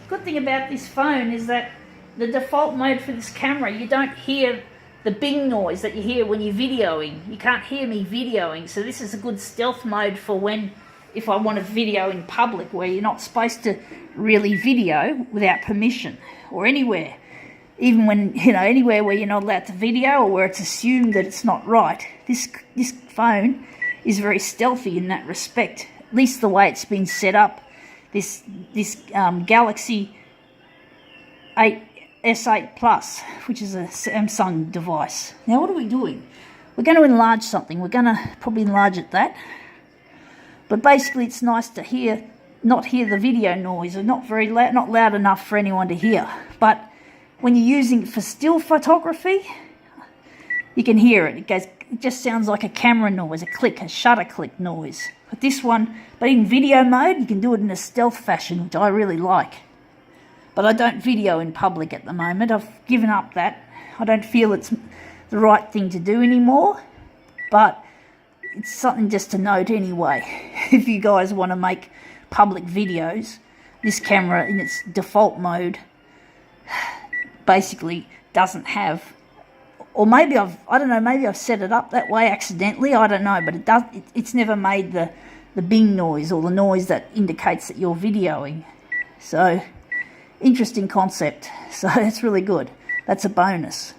good thing about this phone is that the default mode for this camera, you don't hear the bing noise that you hear when you're videoing. You can't hear me videoing, so this is a good stealth mode for if I want to video in public, where you're not supposed to really video without permission, or anywhere. Even when, anywhere where you're not allowed to video, or where it's assumed that it's not right. This phone is very stealthy in that respect, at least the way it's been set up. This Galaxy S8 Plus, which is a Samsung device. Now what are we doing? We're going to enlarge something. We're going to probably enlarge it that. But basically it's nice to not hear the video noise, or not loud enough for anyone to hear. But when you're using it for still photography, you can hear it. It just sounds like a camera noise, a shutter click noise. But this one, in video mode, you can do it in a stealth fashion, which I really like. But I don't video in public at the moment. I've given up that. I don't feel it's the right thing to do anymore. But it's something just to note anyway. If you guys want to make public videos, this camera in its default mode basically doesn't have, or maybe I've set it up that way accidentally, I don't know, but it's never made the bing noise, or the noise that indicates that you're videoing. So interesting concept. So that's really good. That's a bonus.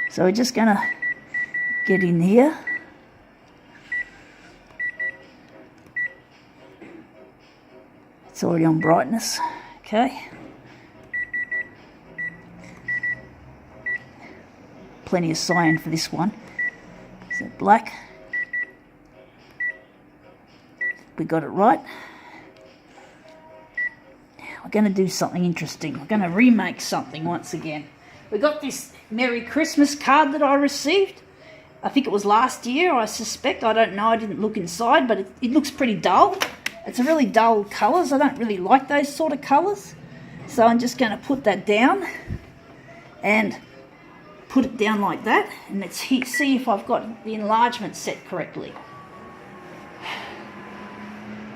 So we're just gonna get in here. It's already on brightness. Okay. Plenty of cyan for this one. So black. We got it right. We're going to do something interesting. We're going to remake something once again. We got this Merry Christmas card that I received. I think it was last year, I suspect. I don't know, I didn't look inside, but it looks pretty dull. It's a really dull colours. I don't really like those sort of colours. So I'm just going to put that down and put it down like that. And let's see if I've got the enlargement set correctly.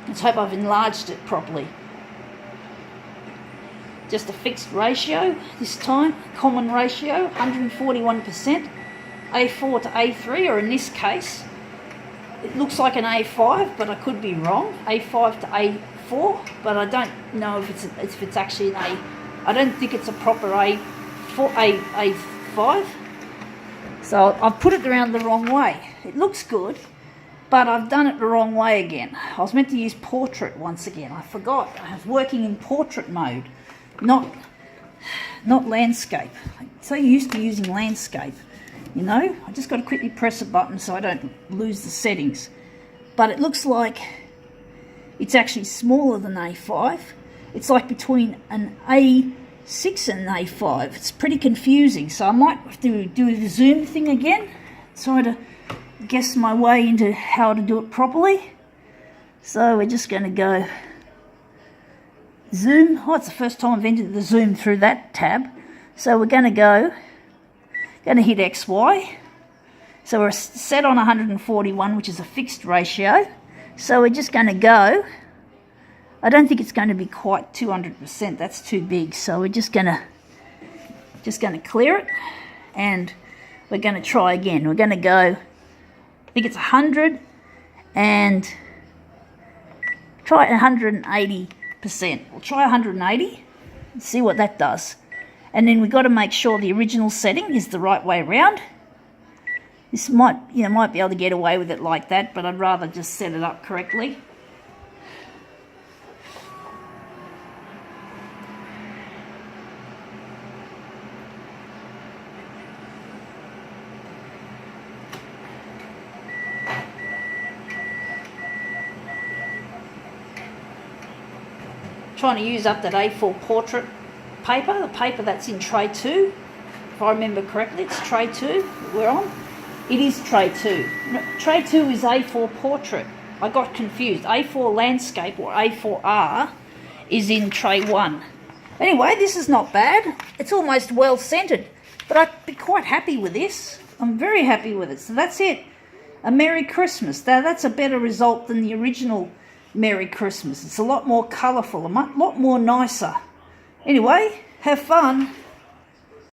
Let's hope I've enlarged it properly. Just a fixed ratio this time, common ratio, 141%, A4 to A3, or in this case, it looks like an A5, but I could be wrong, A5 to A4, but I don't know if it's actually an I don't think it's a proper A5. So I've put it around the wrong way. It looks good, but I've done it the wrong way again. I was meant to use portrait once again. I forgot. I was working in portrait mode, not landscape. I'm so used to using landscape, I just got to quickly press a button so I don't lose the settings. But it looks like it's actually smaller than A5. It's like between an A6 and an A5. It's pretty confusing, so I might have to do the zoom thing again, try to guess my way into how to do it properly. So we're just going to go zoom. Oh, it's the first time I've entered the zoom through that tab. So we're going to hit XY. So we're set on 141, which is a fixed ratio. So we're just going to go. I don't think it's going to be quite 200%. That's too big. So we're just going to clear it, and we're going to try again. We're going to go, I think it's 100, and try 180%. We'll try 180 and see what that does. And then we've got to make sure the original setting is the right way around. This might be able to get away with it like that, but I'd rather just set it up correctly. Trying to use up that A4 portrait paper, the paper that's in tray 2. If I remember correctly, it's tray 2 that we're on. It is tray 2. Tray 2 is A4 portrait. I got confused. A4 landscape, or A4R, is in tray 1. Anyway, this is not bad. It's almost well centered, but I'd be quite happy with this. I'm very happy with it. So that's it. A Merry Christmas. That's a better result than the original Merry Christmas. It's a lot more colourful, a lot more nicer. Anyway, have fun.